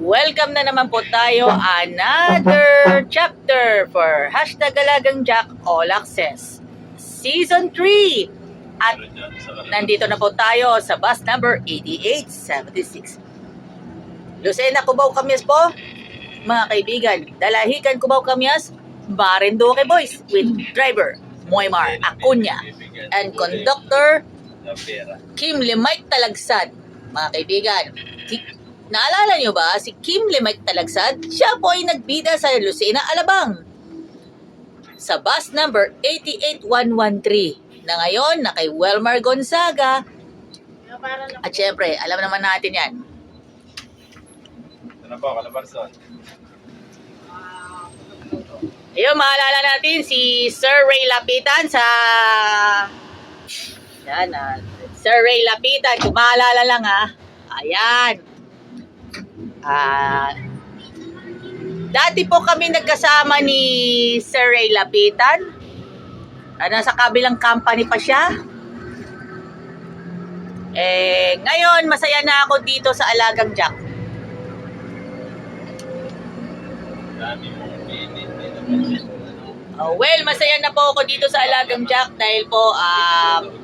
Welcome na naman po tayo another chapter for Alagang Jack All Access Season 3. At nandito na po tayo sa bus number 8876. Lucena, Cubao, Camuas po. Mga kaibigan, Dalahican, Cubao, Camuas, Marinduque Boys with driver Moymar Acuña and conductor Kim Limay Talagsad. Mga kaibigan, naalala nyo ba si Kim Limay Talagsad? Siya po ay nagbida sa Lucena, Alabang sa bus number 88113 na ngayon na kay Welmar Gonzaga. At syempre, alam naman natin yan. Ito na po, Calabarzon. Ayun, maalala natin si Sir Ray Lapitan sa... Yan, Sir Ray Lapitan, kung maalala lang ayan. Dati po kami nagkasama ni Sir Ray Lapitan. Nasa kabilang company pa siya. Ngayon, masaya na ako dito sa Alagang Jack. Dami mong pinit. Well, masaya na po ako dito sa Alagang Jack dahil po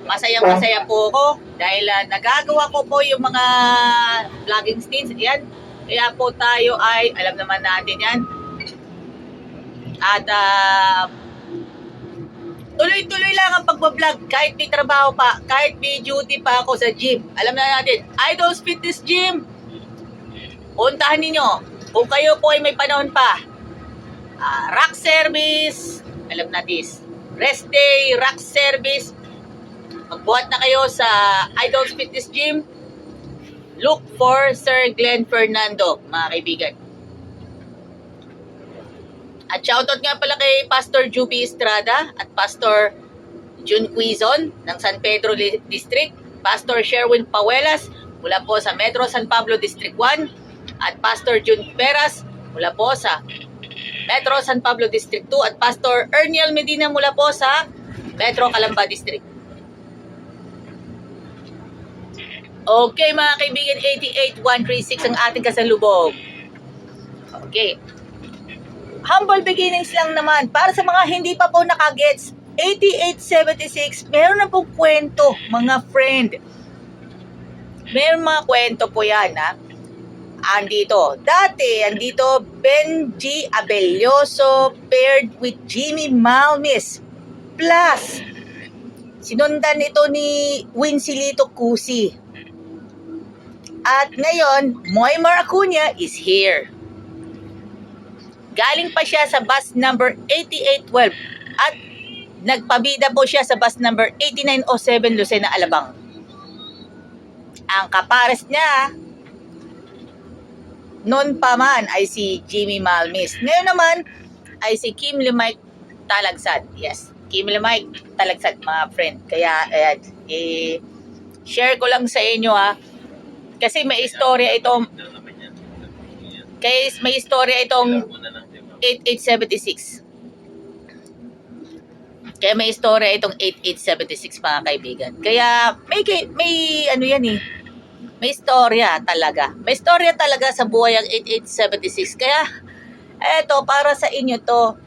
masayang-masaya po ako dahil nagagawa ko po yung mga vlogging stints. Yan. Kaya po tayo ay, alam naman natin yan. At tuloy-tuloy lang ang pagbablog kahit may trabaho pa, kahit may duty pa ako sa gym. Alam na natin, Idols Fitness Gym. Puntahan ninyo kung kayo po ay may panahon pa. Rock service, alam na this. Rest day, rock service. Magbuhat na kayo sa Idols Fitness Gym. Look for Sir Glenn Fernando, mga kaibigan. At shoutout nga pala kay Pastor Juby Estrada at Pastor June Quizon ng San Pedro District, Pastor Sherwin Pawelas mula po sa Metro San Pablo District 1 at Pastor June Peras mula po sa Metro San Pablo District 2 at Pastor Erniel Medina mula po sa Metro Calamba District. Okay mga kaibigan, 88136 ang ating kasalubong. Okay. Humble beginnings lang naman. Para sa mga hindi pa po nakagets, 8876, meron na pong kwento, mga friend. Meron mga kwento po yan, andito Benji Abelioso paired with Jimmy Malmis. Plus, sinundan ito ni Wincilito Cusi. At ngayon, Moymar Acuña is here. Galing pa siya sa bus number 8812 at nagpabida po siya sa bus number 8907 Lucena, Alabang. Ang kapares niya noon pa man ay si Jimmy Malmis. Ngayon naman ay si Kim Limay Talagsad. Yes, Kim Limay Talagsad, mga friend. Kaya share ko lang sa inyo kasi may istorya itong 8876. Kaya may istorya itong 8876, mga kaibigan. Kaya may ano yan may istorya talaga. May istorya talaga sa buhay ang 8876. Kaya eto para sa inyo to.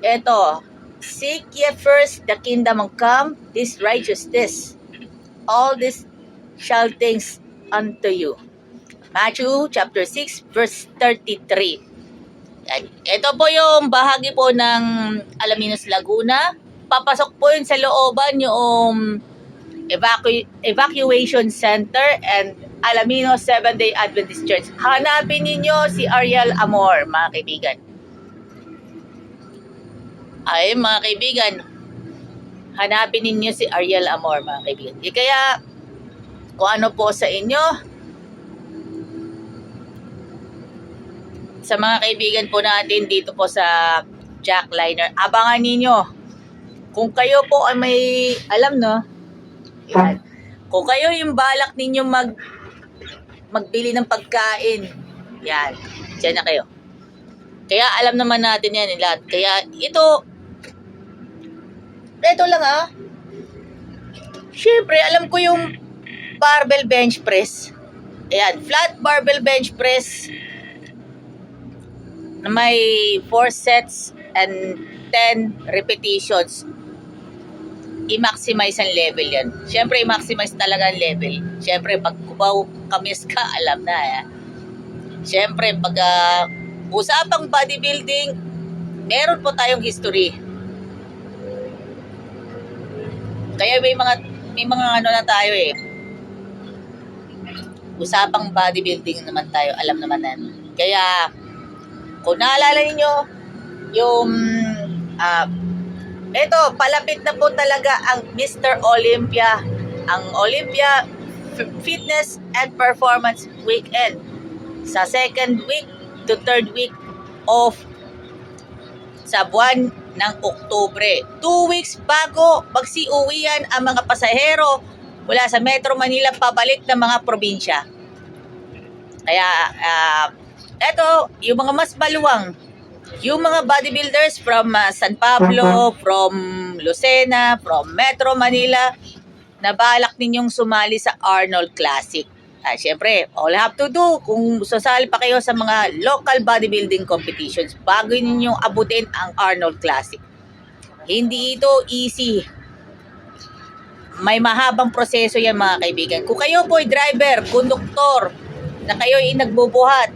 Eto, seek ye first the kingdom of come, this righteousness. All this shall things unto you. Matthew chapter 6 verse 33. Ito po yung bahagi po ng Alaminos, Laguna. Papasok po yun sa looban yung evacuation center and Alaminos Seventh-day Adventist Church. Hanapin ninyo si Ariel Amor, mga kaibigan. Ay, mga kaibigan, hanapin ninyo si Ariel Amor, mga kaibigan. Kaya, kung ano po sa inyo, sa mga kaibigan po natin dito po sa Jackliner, abangan ninyo. Kung kayo po ay may alam yan. Kung kayo yung balak ninyo magbili ng pagkain, yan, dyan na kayo. Kaya alam naman natin yan lahat. Kaya ito lang Siyempre, alam ko yung barbell bench press. Ayan, flat barbell bench press na may 4 sets and 10 repetitions. I-maximize ang level yan. Siyempre, i-maximize talaga ang level. Siyempre, pag kubaw kamis ka, alam na. Siyempre, pag usapang bodybuilding, meron po tayong history. Kaya may mga ano na tayo eh. Usapang bodybuilding naman tayo, alam naman yan. Kaya, kung naalala niyo yung ito, palapit na po talaga ang Mr. Olympia. Ang Olympia Fitness and Performance Weekend. Sa second week to third week of sa buwan ng Oktubre. 2 weeks bago magsiuwian ang mga pasahero mula sa Metro Manila pabalik ng mga probinsya. Kaya, eto, yung mga mas maluwang, yung mga bodybuilders from San Pablo, from Lucena, from Metro Manila, na balak ninyong sumali sa Arnold Classic. Siyempre, all you have to do, kung sasali pa kayo sa mga local bodybuilding competitions, bago ninyong abutin ang Arnold Classic. Hindi ito easy. May mahabang proseso yan mga kaibigan. Kung kayo po ay driver, konduktor, na kayo ay nagbubuhat,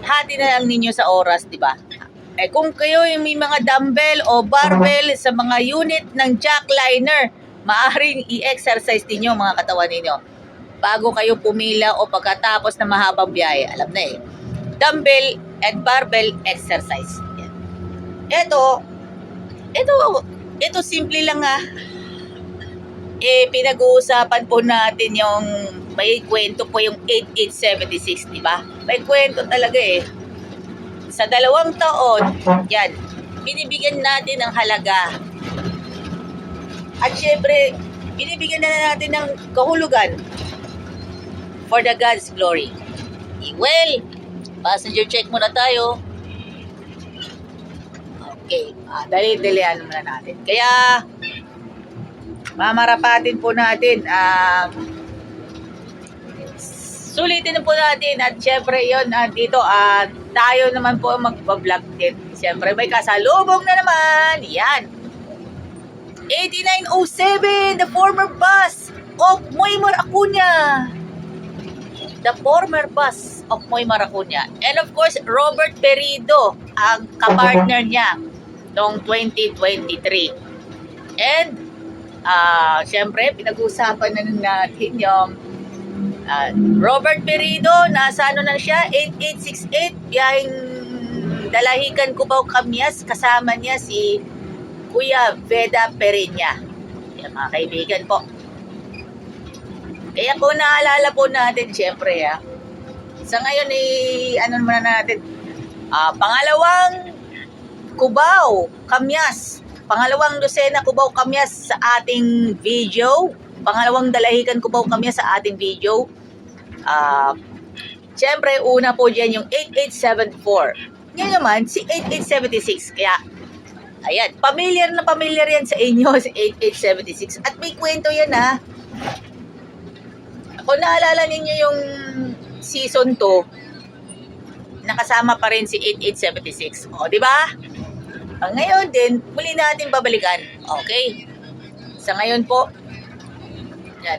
hati na lang ninyo sa oras, di ba? Kung kayo ay may mga dumbbell o barbell sa mga unit ng jackliner, maaaring i-exercise ninyo mga katawan ninyo bago kayo pumila o pagkatapos na mahabang biyahe. Alam na eh. Dumbbell and barbell exercise. Ito simple lang pinag-uusapan po natin yung may kwento po yung 8876, di ba? May kwento talaga eh. Sa 2 taon, yan, binibigyan natin ng halaga. At syempre, binibigyan na natin ng kahulugan for the God's glory. Well, passenger check muna tayo. Okay, dali-dalihan muna natin. Kaya, mamarapatin po natin, sulitin po natin at syempre yun, dito tayo naman po magpa-vlog din. Syempre may kasalubong na naman. Yan. 8907, the former boss of Moimar Acuña. The former boss of Moimar Acuña. And of course, Robert Perido, ang kapartner niya noong 2023. And syempre, pinag-usapan na natin yung Robert Perido, nasa ano na siya, 8868, biyaheng Dalahican, Cubao, Kamyas, kasama niya si Kuya Veda Pereña. Yan mga kaibigan po. Kaya kung naalala po natin, syempre sa ngayon ano muna natin, pangalawang Cubao, Kamyas, pangalawang Lucena, Cubao, Kamyas sa ating video. Pangalawang Dalahican, Cubao, Kamyas sa ating video. Siyempre, una po dyan yung 8874. Ngayon naman, si 8876. Kaya, ayan, familiar na familiar yan sa inyo, si 8876. At may kwento yan Kung naalala ninyo yung season 2, nakasama pa rin si 8876. O, di ba? Ngayon din, muli natin babalikan. Okay? Sa ngayon po,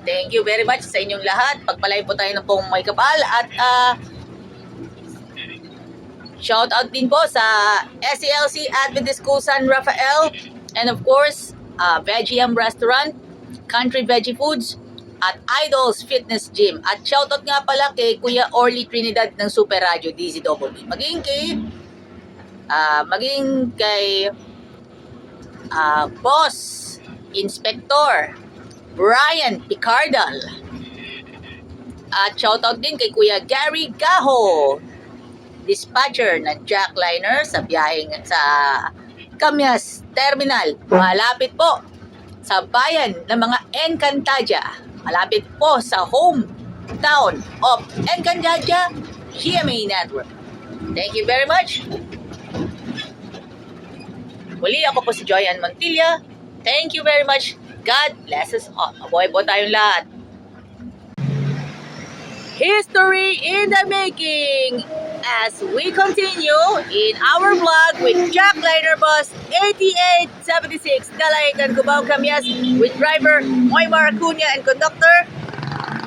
thank you very much sa inyong lahat. Pagpalay po tayo ng pong may kapal. At shout out din po sa SCLC Adventist School San Rafael. And of course, Veggiam Restaurant, Country Veggie Foods, at Idols Fitness Gym. At shout out nga pala kay Kuya Orly Trinidad ng Super Radio DZWB. Maging kay Boss Inspector Brian Picardal. At shoutout din kay Kuya Gary Gaho, dispatcher ng jackliner sa biyaheng sa Kamyas Terminal. Malapit po sa bayan ng mga Encantadia. Malapit po sa hometown of Encantadia GMA Network. Thank you very much. Muli ako po si Joy Ann Montilla. Thank you very much. God bless us all. Mabuhay po tayong lahat. history in the making as we continue in our vlog with Jack Liner Bus 8876 Dalahican Cubao Camias with driver Moymar Acuña and conductor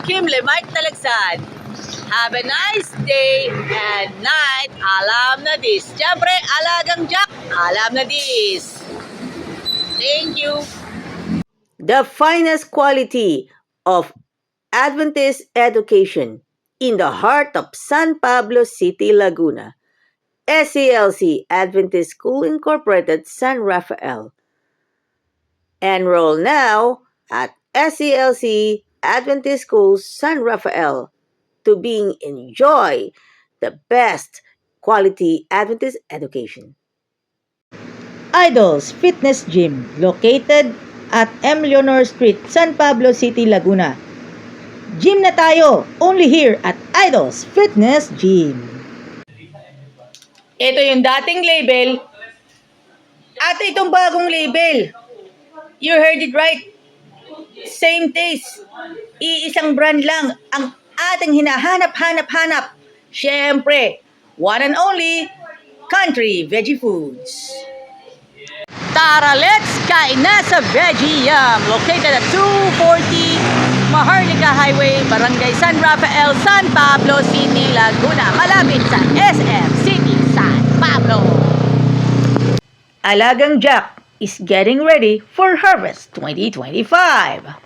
Kim Lemite Talagsan. Have a nice day and night. Alam na this. Siyempre, alagang Jack, alam na this. Thank you. The finest quality of Adventist education in the heart of San Pablo City, Laguna. SCLC Adventist School Incorporated, San Rafael. Enroll now at SCLC Adventist School, San Rafael to being enjoy the best quality Adventist education. Idols Fitness Gym located at M. Leonor Street, San Pablo City, Laguna. Gym na tayo, only here at Idols Fitness Gym. Ito yung dating label at itong bagong label. You heard it right. Same taste. Iisang brand lang ang ating hinahanap-hanap-hanap. Siyempre, one and only Country Veggie Foods. Tara, let's kain na sa Veggie Yum, located at 240 Maharlika Highway, Barangay San Rafael, San Pablo City, Laguna, malapit sa SM City, San Pablo. Alagang Jack is getting ready for Harvest 2025.